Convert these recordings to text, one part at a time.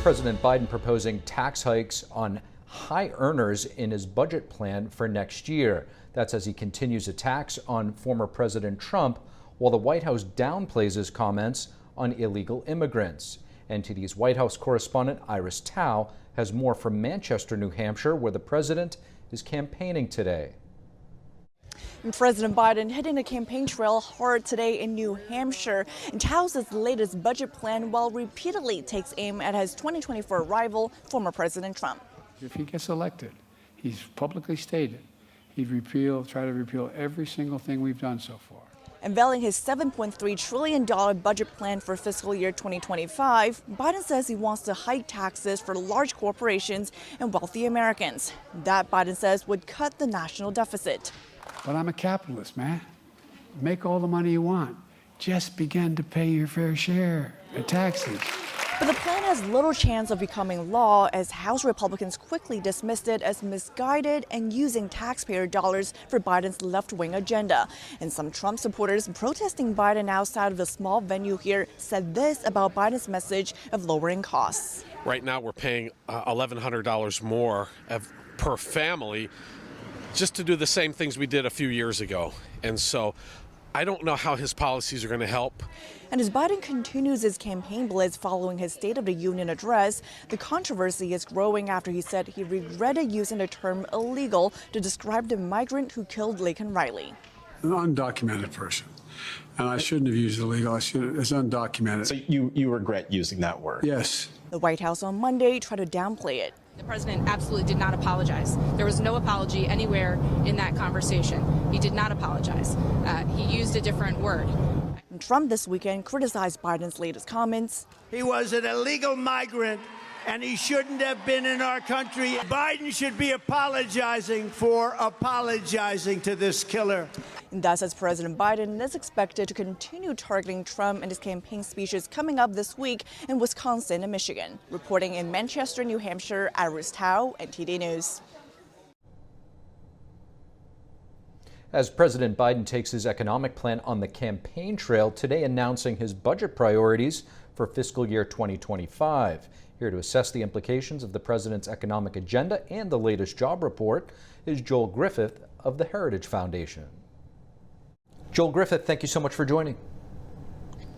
President Biden proposing tax hikes on high earners in his budget plan for next year. That's as he continues attacks on former President Trump, while the White House downplays his comments on illegal immigrants. NTD's White House correspondent Iris Tao has more from Manchester, New Hampshire, where the president is campaigning today. President Biden hitting the campaign trail hard today in New Hampshire and touts his latest budget plan while repeatedly takes aim at his 2024 rival, former President Trump. If he gets elected, he's publicly stated he'd try to repeal every single thing we've done so far. Unveiling his $7.3 trillion budget plan for fiscal year 2025, Biden says he wants to hike taxes for large corporations and wealthy Americans. That, Biden says, would cut the national deficit. But I'm a capitalist, man. Make all the money you want. Just begin to pay your fair share of taxes. But the plan has little chance of becoming law as House Republicans quickly dismissed it as misguided and using taxpayer dollars for Biden's left-wing agenda. And some Trump supporters protesting Biden outside of a small venue here said this about Biden's message of lowering costs. Right now we're paying $1,100 more per family just to do the same things we did a few years ago. And so I don't know how his policies are going to help. And as Biden continues his campaign blitz following his State of the Union address, the controversy is growing after he said he regretted using the term illegal to describe the migrant who killed Laken Riley. An undocumented person. And I shouldn't have used illegal. It's undocumented. So you regret using that word? Yes. The White House on Monday tried to downplay it. The president absolutely did not apologize. There was no apology anywhere in that conversation. He did not apologize. He used a different word. And Trump this weekend criticized Biden's latest comments. He was an illegal migrant and he shouldn't have been in our country. Biden should be apologizing for apologizing to this killer. And thus, as President Biden is expected to continue targeting Trump in his campaign speeches coming up this week in Wisconsin and Michigan. Reporting in Manchester, New Hampshire, Iris Tao, NTD News. As President Biden takes his economic plan on the campaign trail, today announcing his budget priorities for fiscal year 2025. Here to assess the implications of the president's economic agenda and the latest job report is Joel Griffith of the Heritage Foundation. Joel Griffith, thank you so much for joining.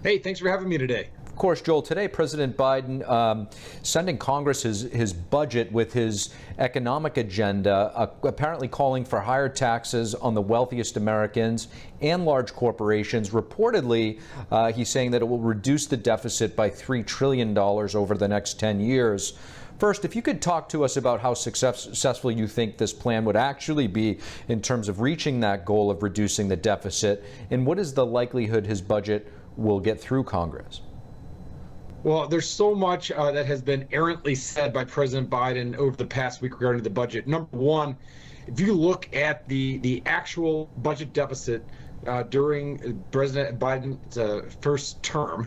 Hey, thanks for having me today. Of course, Joel, today President Biden sending Congress his budget with his economic agenda, apparently calling for higher taxes on the wealthiest Americans and large corporations. Reportedly, he's saying that it will reduce the deficit by $3 trillion over the next 10 years. First, if you could talk to us about how successful you think this plan would actually be in terms of reaching that goal of reducing the deficit, and what is the likelihood his budget will get through Congress? Well, there's so much that has been errantly said by President Biden over the past week regarding the budget. Number one, if you look at the actual budget deficit during President Biden's first term,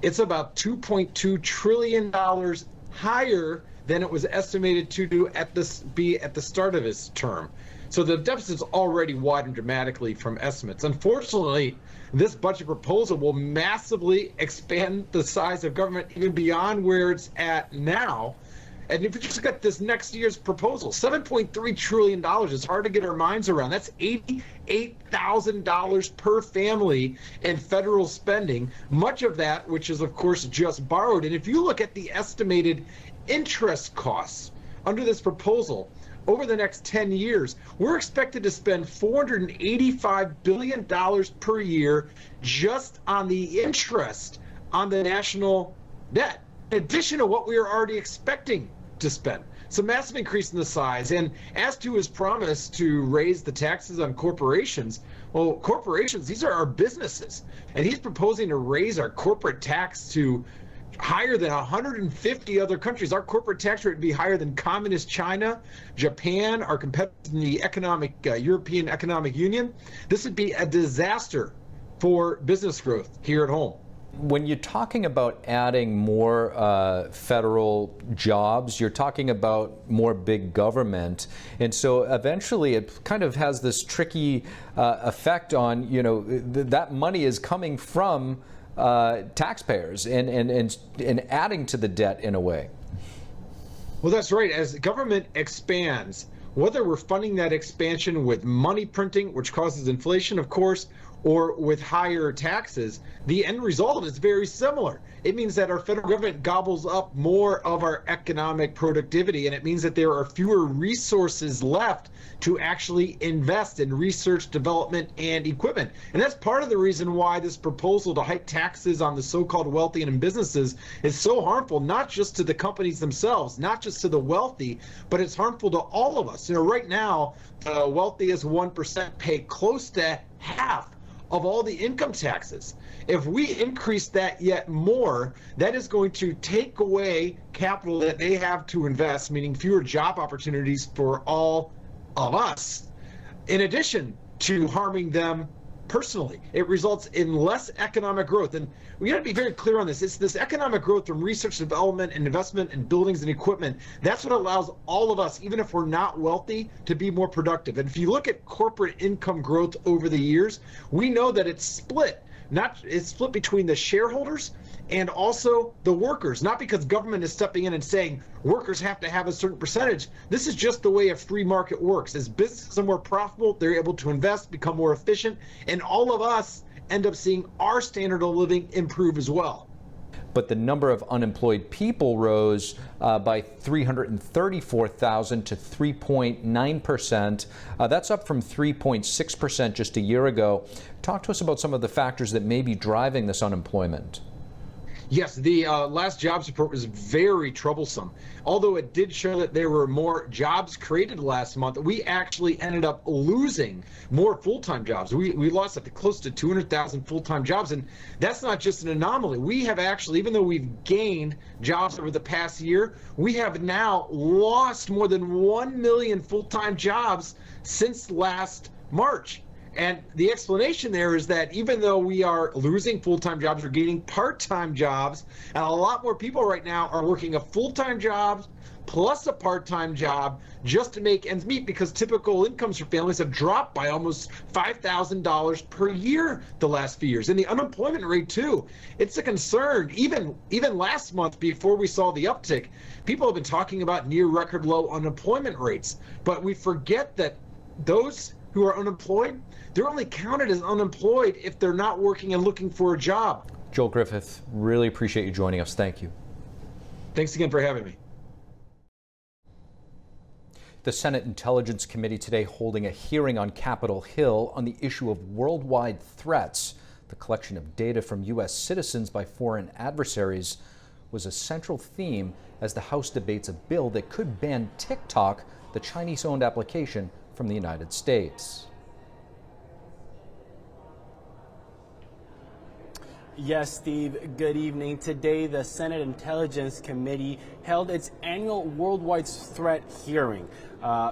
it's about $2.2 trillion higher than it was estimated to do at the start of his term. So the deficit's already widened dramatically from estimates. Unfortunately, this budget proposal will massively expand the size of government even beyond where it's at now. And if you just look at this next year's proposal, $7.3 trillion is hard to get our minds around. That's $88,000 per family in federal spending, much of that, which is, of course, just borrowed. And if you look at the estimated interest costs under this proposal, over the next 10 years, we're expected to spend $485 billion per year just on the interest on the national debt, in addition to what we are already expecting to spend. It's a massive increase in the size. And as to his promise to raise the taxes on corporations, well, corporations, these are our businesses. And he's proposing to raise our corporate tax to higher than 150 other countries. Our corporate tax rate would be higher than communist China, Japan, our competitors in the European Economic Union. This would be a disaster for business growth here at home. When you're talking about adding more federal jobs, you're talking about more big government. And so eventually it kind of has this tricky effect on, that money is coming from taxpayers and adding to the debt in a way. Well, that's right. As the government expands, whether we're funding that expansion with money printing, which causes inflation, of course, or with higher taxes, the end result is very similar. It means that our federal government gobbles up more of our economic productivity, and it means that there are fewer resources left to actually invest in research, development, and equipment. And that's part of the reason why this proposal to hike taxes on the so-called wealthy and in businesses is so harmful, not just to the companies themselves, not just to the wealthy, but it's harmful to all of us. You know, right now, the wealthiest 1% pay close to half of all the income taxes. If we increase that yet more, that is going to take away capital that they have to invest, meaning fewer job opportunities for all of us, in addition to harming them personally. It results in less economic growth. And we got to be very clear on this. It's this economic growth from research, development, and investment in buildings and equipment. That's what allows all of us, even if we're not wealthy, to be more productive. And if you look at corporate income growth over the years, we know that it's split. It's split between the shareholders and also the workers, not because government is stepping in and saying workers have to have a certain percentage. This is just the way a free market works. As businesses are more profitable, they're able to invest, become more efficient, and all of us end up seeing our standard of living improve as well. But the number of unemployed people rose by 334,000 to 3.9%. That's up from 3.6% just a year ago. Talk to us about some of the factors that may be driving this unemployment. Yes, the last jobs report was very troublesome. Although it did show that there were more jobs created last month, we actually ended up losing more full-time jobs. We lost close to 200,000 full-time jobs, and that's not just an anomaly. We have actually, even though we've gained jobs over the past year, we have now lost more than 1 million full-time jobs since last March. And the explanation there is that even though we are losing full-time jobs, we're gaining part-time jobs, and a lot more people right now are working a full-time job plus a part-time job just to make ends meet, because typical incomes for families have dropped by almost $5,000 per year the last few years. And the unemployment rate too, it's a concern. Even last month, before we saw the uptick, people have been talking about near record low unemployment rates. But we forget that those who are unemployed, they're only counted as unemployed if they're not working and looking for a job. Joel Griffith, really appreciate you joining us. Thank you. Thanks again for having me. The Senate Intelligence Committee today holding a hearing on Capitol Hill on the issue of worldwide threats. The collection of data from U.S. citizens by foreign adversaries was a central theme as the House debates a bill that could ban TikTok, the Chinese-owned application, from the United States. Yes, Steve, good evening. Today, the Senate Intelligence Committee held its annual worldwide threat hearing.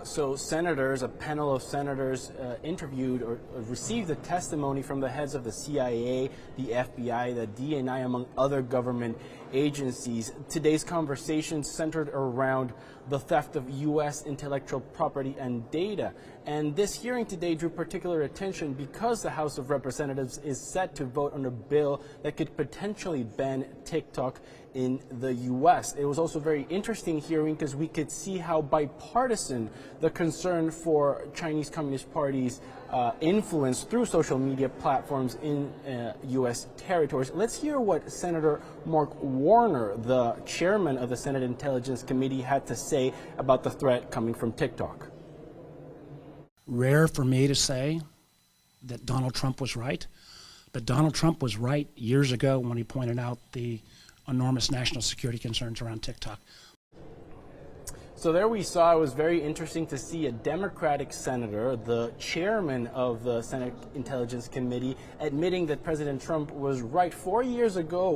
So senators, a panel of senators interviewed or received the testimony from the heads of the CIA, the FBI, the DNI, among other government agencies. Today's conversation centered around the theft of U.S. intellectual property and data. And this hearing today drew particular attention because the House of Representatives is set to vote on a bill that could potentially ban TikTok in the U.S. It was also a very interesting hearing because we could see how bipartisan the concern for Chinese Communist Party's influence through social media platforms in U.S. territories. Let's hear what Senator Mark Warner, the chairman of the Senate Intelligence Committee, had to say about the threat coming from TikTok. Rare for me to say that Donald Trump was right, but Donald Trump was right years ago when he pointed out the enormous national security concerns around TikTok. So there we saw, it was very interesting to see a Democratic senator, the chairman of the Senate Intelligence Committee, admitting that President Trump was right 4 years ago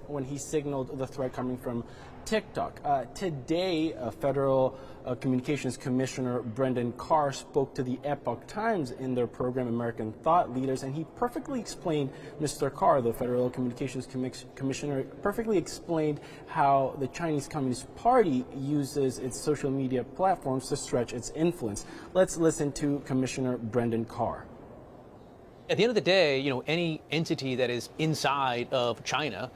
when he signaled the threat coming from TikTok. Today, Federal Communications Commissioner Brendan Carr spoke to the Epoch Times in their program American Thought Leaders, and he perfectly explained, Mr. Carr, the Federal Communications Commissioner, perfectly explained how the Chinese Communist Party uses its social media platforms to stretch its influence. Let's listen to Commissioner Brendan Carr. At the end of the day, any entity that is inside of China,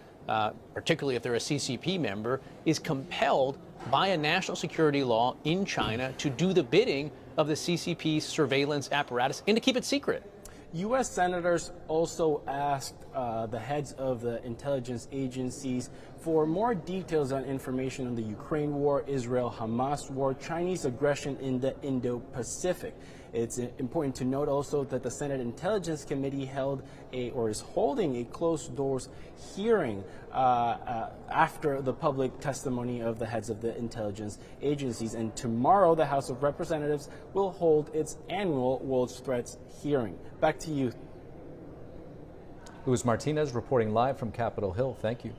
particularly if they're a CCP member, is compelled by a national security law in China to do the bidding of the CCP surveillance apparatus and to keep it secret. U.S. senators also asked the heads of the intelligence agencies for more details on information on the Ukraine war, Israel-Hamas war, Chinese aggression in the Indo-Pacific. It's important to note also that the Senate Intelligence Committee is holding a closed-doors hearing after the public testimony of the heads of the intelligence agencies. And tomorrow, the House of Representatives will hold its annual World Threats hearing. Back to you. Luis Martinez reporting live from Capitol Hill. Thank you.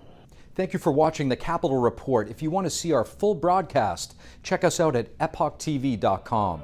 Thank you for watching the Capitol Report. If you want to see our full broadcast, check us out at epochtv.com.